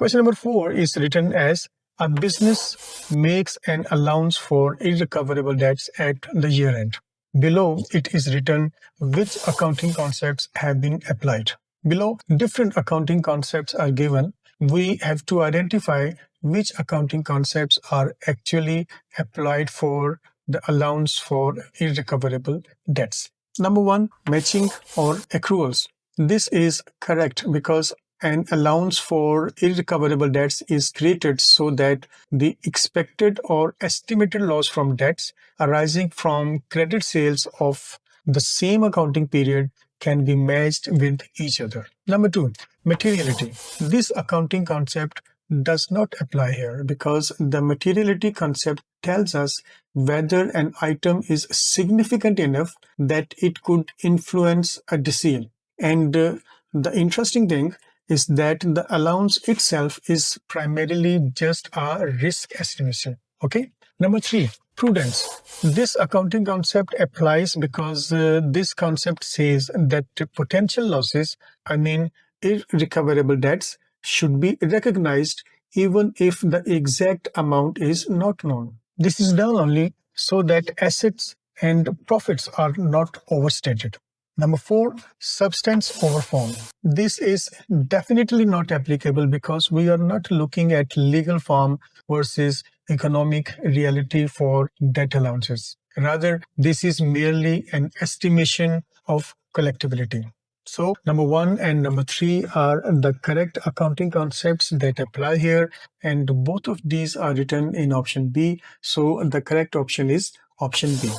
Question number 4 is written as a business makes an allowance for irrecoverable debts at the year end. Below it is written which accounting concepts have been applied. Below, different accounting concepts are given. We have to identify which accounting concepts are actually applied for the allowance for irrecoverable debts. Number 1, matching or accruals. This is correct because an allowance for irrecoverable debts is created so that the expected or estimated loss from debts arising from credit sales of the same accounting period can be matched with each other. Number 2, materiality. This accounting concept does not apply here because the materiality concept tells us whether an item is significant enough that it could influence a decision. And the interesting thing is that the allowance itself is primarily just a risk estimation. Okay. Number 3, prudence. This accounting concept applies because this concept says that potential losses, irrecoverable debts, should be recognized even if the exact amount is not known. This is done only so that assets and profits are not overstated. Number 4, substance over form. This is definitely not applicable because we are not looking at legal form versus economic reality for debt allowances. Rather, this is merely an estimation of collectibility. So, number 1 and number 3 are the correct accounting concepts that apply here, and both of these are written in option B. So, the correct option is option B.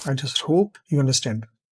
I just hope you understand.